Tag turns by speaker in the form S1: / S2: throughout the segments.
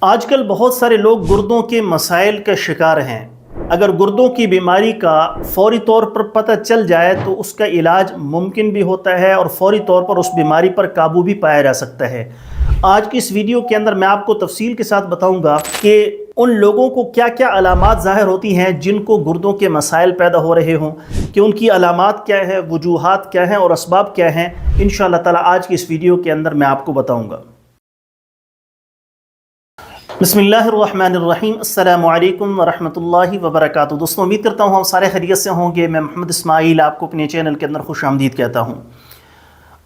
S1: आजकल बहुत सारे लोग गुर्दों के मसाइल का शिकार हैं। अगर गुर्दों की बीमारी का फौरी तौर पर पता चल जाए तो उसका इलाज मुमकिन भी होता है और फौरी तौर पर उस बीमारी पर काबू भी पाया जा सकता है। आज की इस वीडियो के अंदर मैं आपको तफसील के साथ बताऊंगा कि उन लोगों को क्या क्या अलामात ज़ाहिर होती हैं जिनको गुर्दों के मसाइल पैदा हो रहे हों, कि उनकी अलामात क्या है, वजूहात क्या हैं और असबाब क्या हैं। इंशाअल्लाह ताला आज की इस वीडियो के अंदर मैं आपको बताऊँगा। बिस्मिल्लाहिर्रहमानिर्रहीम, अस्सलामु अलैकुम वरहमतुल्लाहि वबरकातुहू। दोस्तों, उम्मीद करता हूँ हम सारे खैरियत से होंगे। मैं मोहम्मद इस्माइल आपको अपने चैनल के अंदर खुश आमदीद कहता हूँ।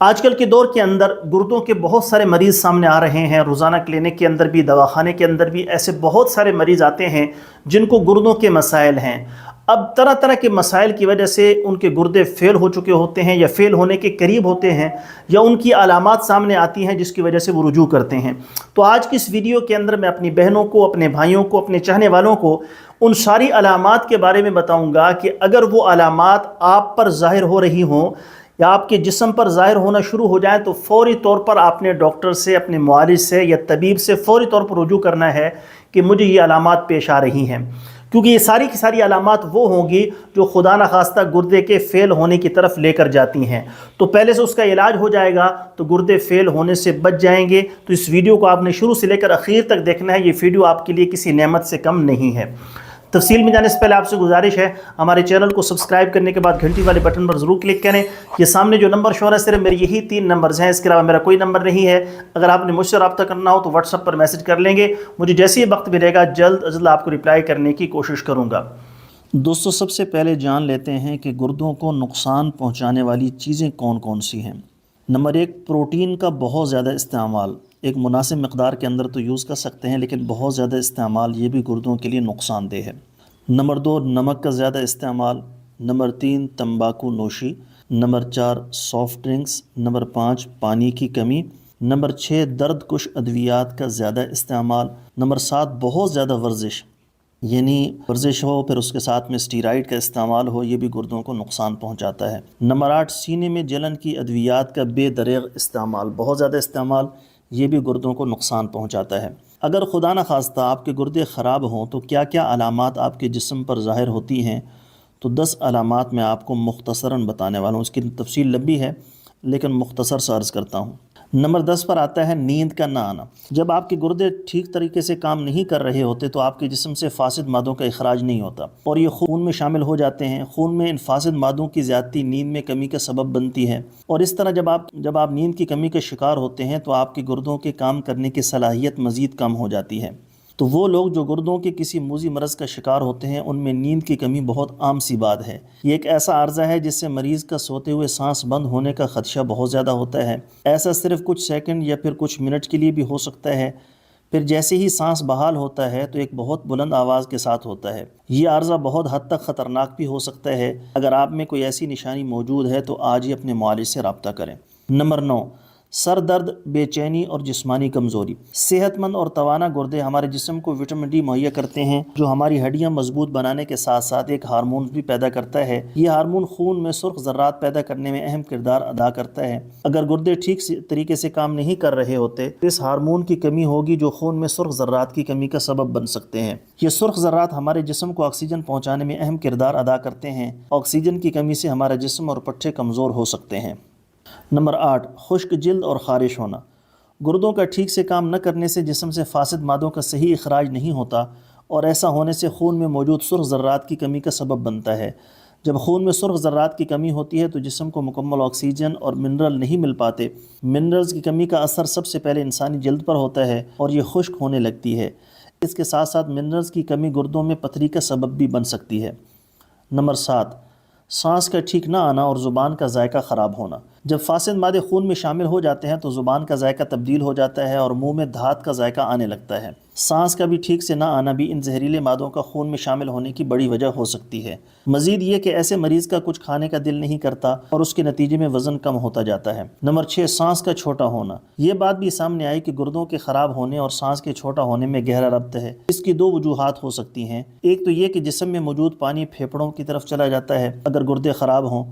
S1: आजकल के दौर के अंदर गुर्दों के बहुत सारे मरीज़ सामने आ रहे हैं। रोज़ाना क्लिनिक के अंदर भी, दवाखाने के अंदर भी ऐसे बहुत सारे मरीज़ आते हैं जिनको गुर्दों के मसाइल हैं। अब तरह तरह के मसाइल की वजह से उनके गुर्दे फ़ेल हो चुके होते हैं या फ़ेल होने के करीब होते हैं, या उनकी अलामात सामने आती हैं जिसकी वजह से वो रुजू करते हैं। तो आज की इस वीडियो के अंदर मैं अपनी बहनों को, अपने भाइयों को, अपने चाहने वालों को उन सारी अलामात के बारे में बताऊंगा कि अगर वो अलामात आप पर ज़ाहिर हो रही हों या आपके जिस्म पर ज़ाहिर होना शुरू हो जाए तो फ़ौरी तौर पर आपने डॉक्टर से, अपने मुआलिज से या तबीब से फ़ौरी तौर पर रुजू करना है कि मुझे ये अलामात पेश आ रही हैं, क्योंकि ये सारी की सारी अलामात वो होंगी जो खुदा न खास्ता गुर्दे के फ़ेल होने की तरफ लेकर जाती हैं। तो पहले से उसका इलाज हो जाएगा तो गुर्दे फ़ेल होने से बच जाएंगे। तो इस वीडियो को आपने शुरू से लेकर आखिर तक देखना है। ये वीडियो आपके लिए किसी नेमत से कम नहीं है। तफसील में जाने से पहले आपसे गुजारिश है, हमारे चैनल को सब्सक्राइब करने के बाद घंटी वाले बटन पर ज़रूर क्लिक करें। ये सामने जो नंबर शो है सिर्फ मेरे यही 3 नंबर्स हैं, इसके अलावा मेरा कोई नंबर नहीं है। अगर आपने मुझसे रब्ता करना हो तो व्हाट्सएप पर मैसेज कर लेंगे। मुझे जैसे ही वक्त मिलेगा जल्द अज जल्द आपको रिप्लाई करने की कोशिश करूँगा। दोस्तों, सबसे पहले जान लेते हैं कि गुर्दों को नुकसान पहुँचाने वाली चीज़ें कौन कौन सी हैं। नंबर 1, प्रोटीन का बहुत ज़्यादा इस्तेमाल। एक मुनासिब मकदार के अंदर तो यूज़ कर सकते हैं, लेकिन बहुत ज़्यादा इस्तेमाल ये भी गुर्दों के लिए नुकसानदेह है। नंबर 2, नमक का ज़्यादा इस्तेमाल। नंबर 3, तंबाकू नोशी। Number 4, soft drinks. नंबर 5, पानी की कमी। नंबर 6, दर्द कुश अद्वियात का ज़्यादा इस्तेमाल। नंबर 7, बहुत ज़्यादा वर्जिश, यानी वर्जिश हो फिर उसके साथ में स्टीराइड का इस्तेमाल हो, ये भी गुर्दों को नुकसान पहुंचाता है। नंबर 8, सीने में जलन की अद्वियात का बेदरेग इस्तेमाल, बहुत ज़्यादा इस्तेमाल, ये भी गुर्दों को नुकसान पहुंचाता है। अगर खुदा न खास्ता आपके गुर्दे ख़राब हों तो क्या क्या अलामात आपके जिस्म पर ज़ाहिर होती हैं, तो 10 अलामात मैं आपको मुख्तसरन बताने वाला हूँ। इसकी तफसील लंबी है लेकिन मुख्तसर से अर्ज़ करता हूँ। नंबर 10 पर आता है नींद का ना आना। जब आपके गुर्दे ठीक तरीके से काम नहीं कर रहे होते तो आपके जिस्म से फासिद मादों का इखराज नहीं होता और ये खून में शामिल हो जाते हैं। खून में इन फासिद मादों की ज़्यादती नींद में कमी का सबब बनती है और इस तरह जब आप नींद की कमी का शिकार होते हैं तो आपके गुर्दों के काम करने की सलाहियत मज़ीद कम हो जाती है। तो वो लोग जो गुर्दों के किसी मूजी मरज़ का शिकार होते हैं उनमें नींद की कमी बहुत आम सी बात है। ये एक ऐसा आर्ज़ा है जिससे मरीज़ का सोते हुए सांस बंद होने का ख़दशा बहुत ज़्यादा होता है। ऐसा सिर्फ कुछ सेकंड या फिर कुछ मिनट के लिए भी हो सकता है। फिर जैसे ही सांस बहाल होता है तो एक बहुत बुलंद आवाज़ के साथ होता है। ये आर्ज़ा बहुत हद तक ख़तरनाक भी हो सकता है। अगर आप में कोई ऐसी निशानी मौजूद है तो आज ही अपने मुआलिज से रब्ता करें। नंबर 9, सर दर्द, बेचैनी और जिस्मानी कमज़ोरी। सेहतमंद और तवाना गुर्दे हमारे जिस्म को विटामिन डी मुहैया करते हैं जो हमारी हड्डियां मजबूत बनाने के साथ साथ एक हार्मोन भी पैदा करता है। ये हार्मोन खून में सुर्ख ज़र्रात पैदा करने में अहम किरदार अदा करता है। अगर गुर्दे ठीक तरीके से काम नहीं कर रहे होते तो इस हार्मोन की कमी होगी जो खून में सुर्ख ज़र्रात की कमी का सबब बन सकते हैं। ये सुर्ख ज़र्रात हमारे जिस्म को ऑक्सीजन पहुँचाने में अहम किरदार अदा करते हैं। ऑक्सीजन की कमी से हमारा जिस्म और पट्टे कमज़ोर हो सकते हैं। नंबर 8, खुश्क जिल्द और ख़ारिश होना। गुर्दों का ठीक से काम न करने से जिस्म से फासिद मादों का सही इखराज नहीं होता और ऐसा होने से खून में मौजूद सुर्ख ज़र्रात की कमी का सबब बनता है। जब खून में सुर्ख ज़र्रात की कमी होती है तो जिस्म को मुकम्मल ऑक्सीजन और मिनरल नहीं मिल पाते। मिनरल्स की कमी का असर सबसे पहले इंसानी जल्द पर होता है और ये खुश्क होने लगती है। इसके साथ साथ मिनरल्स की कमी गुर्दों में पथरी का सबब भी बन सकती है। नंबर 7, सांस का ठीक ना आना और ज़ुबान का जायका ख़राब होना। जब फासिद मादे खून में शामिल हो जाते हैं तो ज़ुबान का जायका तब्दील हो जाता है और मुंह में धात का जायका आने लगता है। सांस का भी ठीक से ना आना भी इन जहरीले मादों का खून में शामिल होने की बड़ी वजह हो सकती है। मज़ीद ये कि ऐसे मरीज़ का कुछ खाने का दिल नहीं करता और उसके नतीजे में वज़न कम होता जाता है। नंबर 6, सांस का छोटा होना। ये बात भी सामने आई कि गुर्दों के ख़राब होने और सांस के छोटा होने में गहरा रब्त है। इसकी 2 वजूहात हो सकती हैं। एक तो ये कि जिस्म में मौजूद पानी फेफड़ों की तरफ चला जाता है अगर गुर्दे ख़राब हों,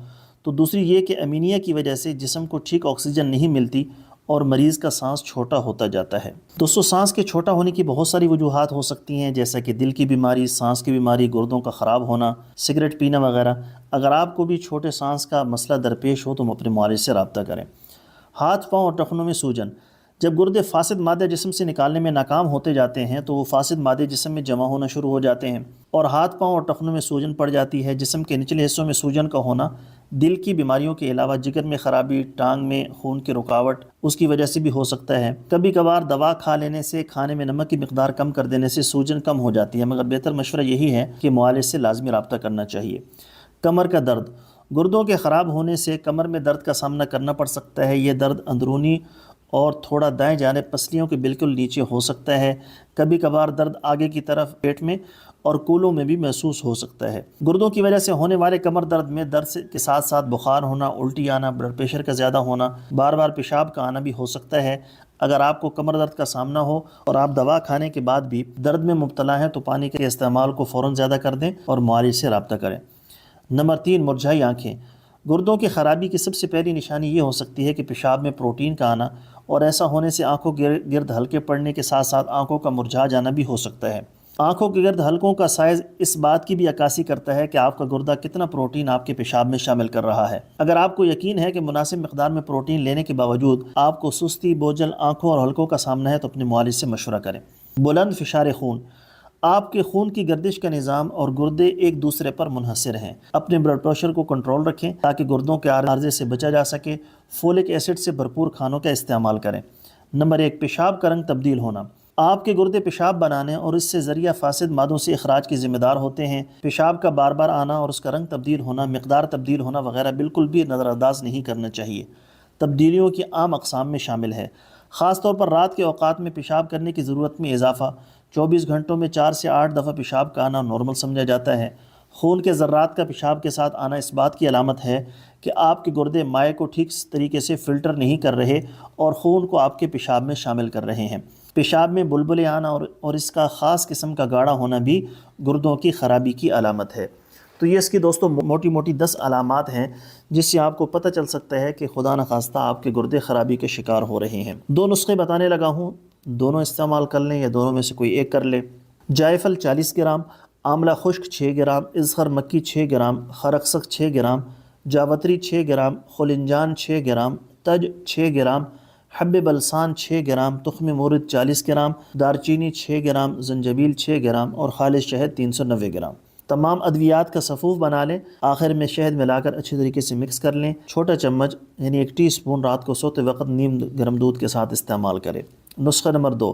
S1: तो दूसरी ये कि अमीनिया की वजह से जिस्म को ठीक ऑक्सीजन नहीं मिलती اور مریض کا سانس چھوٹا ہوتا جاتا ہے۔ دوستو سانس کے چھوٹا ہونے کی بہت ساری وجوہات ہو سکتی ہیں، جیسا کہ دل کی بیماری، سانس کی بیماری، گردوں کا خراب ہونا، سگریٹ پینا وغیرہ۔ اگر آپ کو بھی چھوٹے سانس کا مسئلہ درپیش ہو تو اپنے معالج سے رابطہ کریں۔ ہاتھ پاؤں اور ٹخنوں میں سوجن۔ جب گردے فاسد مادہ جسم سے نکالنے میں ناکام ہوتے جاتے ہیں تو وہ فاسد مادے جسم میں جمع ہونا شروع ہو جاتے ہیں اور ہاتھ پاؤں اور ٹخنوں میں سوجن پڑ جاتی ہے۔ جسم کے نچلے حصوں میں سوجن کا ہونا دل کی بیماریوں کے علاوہ جگر میں خرابی، ٹانگ میں خون کی رکاوٹ اس کی وجہ سے بھی ہو سکتا ہے۔ کبھی کبھار دوا کھا لینے سے، کھانے میں نمک کی مقدار کم کر دینے سے سوجن کم ہو جاتی ہے، مگر بہتر مشورہ یہی ہے کہ معالج سے لازمی رابطہ کرنا چاہیے۔ کمر کا درد۔ گردوں کے خراب ہونے سے کمر میں درد کا سامنا کرنا پڑ سکتا ہے۔ یہ درد اندرونی اور تھوڑا دائیں جانب پسلیوں کے بالکل نیچے ہو سکتا ہے۔ کبھی کبھار درد آگے کی طرف پیٹ میں اور کولوں میں بھی محسوس ہو سکتا ہے۔ گردوں کی وجہ سے ہونے والے کمر درد میں درد کے ساتھ ساتھ بخار ہونا، الٹی آنا، بلڈ پریشر کا زیادہ ہونا، بار بار پیشاب کا آنا بھی ہو سکتا ہے۔ اگر آپ کو کمر درد کا سامنا ہو اور آپ دوا کھانے کے بعد بھی درد میں مبتلا ہیں تو پانی کے استعمال کو فوراً زیادہ کر دیں اور معالج سے رابطہ کریں۔ نمبر 3، مرجھائی آنکھیں۔ گردوں کی خرابی کی سب سے پہلی نشانی یہ ہو سکتی ہے کہ پیشاب میں پروٹین کا آنا، اور ایسا ہونے سے آنکھوں کے گرد حلقے پڑنے کے ساتھ ساتھ آنکھوں کا مرجھا جانا بھی ہو سکتا ہے۔ آنکھوں کے گرد حلقوں کا سائز اس بات کی بھی عکاسی کرتا ہے کہ آپ کا گردہ کتنا پروٹین آپ کے پیشاب میں شامل کر رہا ہے۔ اگر آپ کو یقین ہے کہ مناسب مقدار میں پروٹین لینے کے باوجود آپ کو سستی، بوجھل آنکھوں اور حلقوں کا سامنا ہے تو اپنے معالج سے مشورہ کریں۔ بلند فشار خون۔ آپ کے خون کی گردش کا نظام اور گردے ایک دوسرے پر منحصر ہیں۔ اپنے بلڈ پریشر کو کنٹرول رکھیں تاکہ گردوں کے عارضے سے بچا جا سکے۔ فولک ایسڈ سے بھرپور کھانوں کا استعمال کریں۔ نمبر 1، پیشاب کا رنگ تبدیل ہونا۔ آپ کے گردے پیشاب بنانے اور اس سے ذریعہ فاسد مادوں سے اخراج کے ذمہ دار ہوتے ہیں۔ پیشاب کا بار بار آنا اور اس کا رنگ تبدیل ہونا، مقدار تبدیل ہونا وغیرہ بالکل بھی نظر انداز نہیں کرنا چاہیے۔ تبدیلیوں کی عام اقسام میں شامل ہے، خاص طور پر رات کے اوقات میں پیشاب کرنے کی ضرورت میں اضافہ۔ 24 گھنٹوں میں 4 سے 8 دفعہ پیشاب کا آنا نارمل سمجھا جاتا ہے۔ خون کے ذرات کا پیشاب کے ساتھ آنا اس بات کی علامت ہے کہ آپ کے گردے مائع کو ٹھیک طریقے سے فلٹر نہیں کر رہے اور خون کو آپ کے پیشاب میں شامل کر رہے ہیں۔ پیشاب میں بلبلے آنا اور اس کا خاص قسم کا گاڑھا ہونا بھی گردوں کی خرابی کی علامت ہے۔ تو یہ اس کی دوستوں موٹی موٹی 10 علامات ہیں جس سے آپ کو پتہ چل سکتا ہے کہ خدا نخواستہ آپ کے گردے خرابی کے شکار ہو رہے ہیں۔ 2 نسخے بتانے لگا ہوں، دونوں استعمال کر لیں یا دونوں میں سے کوئی ایک کر لیں۔ جائفل 40 گرام، آملہ خشک 6 گرام، ازخر مکی 6 گرام، خرقسک 6 گرام، جاوتری 6 گرام، خلنجان 6 گرام، تج 6 گرام، حب بلسان 6 گرام، تخم مورد 40 گرام، دارچینی 6 گرام، زنجبیل 6 گرام اور خالص شہد 390 گرام۔ تمام ادویات کا صفوف بنا لیں، آخر میں شہد ملا کر اچھی طریقے سے مکس کر لیں۔ چھوٹا چمچ یعنی 1 ٹی اسپون رات کو سوتے وقت نیم گرم دودھ کے ساتھ استعمال کریں۔ نسخہ نمبر 2،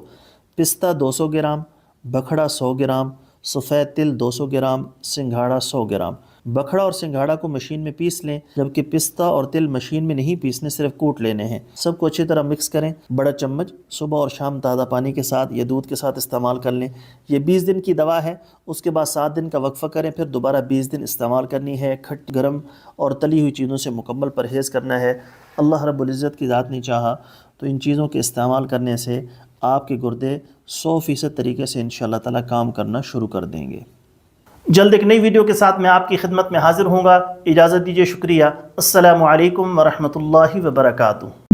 S1: پستہ 200 گرام، بکھڑا 100 گرام، سفید تل 200 گرام، سنگھاڑا 100 گرام۔ بکھڑا اور سنگھاڑا کو مشین میں پیس لیں، جبکہ پستہ اور تل مشین میں نہیں پیسنے، صرف کوٹ لینے ہیں۔ سب کو اچھی طرح مکس کریں۔ بڑا چمچ صبح اور شام تازہ پانی کے ساتھ یا دودھ کے ساتھ استعمال کر لیں۔ یہ 20 دن کی دوا ہے، اس کے بعد 7 دن کا وقفہ کریں، پھر دوبارہ 20 دن استعمال کرنی ہے۔ کھٹ، گرم اور تلی ہوئی چیزوں سے مکمل پرہیز کرنا ہے۔ اللہ رب العزت کی ذات نے چاہا تو ان چیزوں کے استعمال کرنے سے آپ کے گردے 100% طریقے سے انشاءاللہ تعالی کام کرنا شروع کر دیں گے۔ جلد ایک نئی ویڈیو کے ساتھ میں آپ کی خدمت میں حاضر ہوں گا۔ اجازت دیجیے، شکریہ۔ السلام علیکم ورحمۃ اللہ وبرکاتہ۔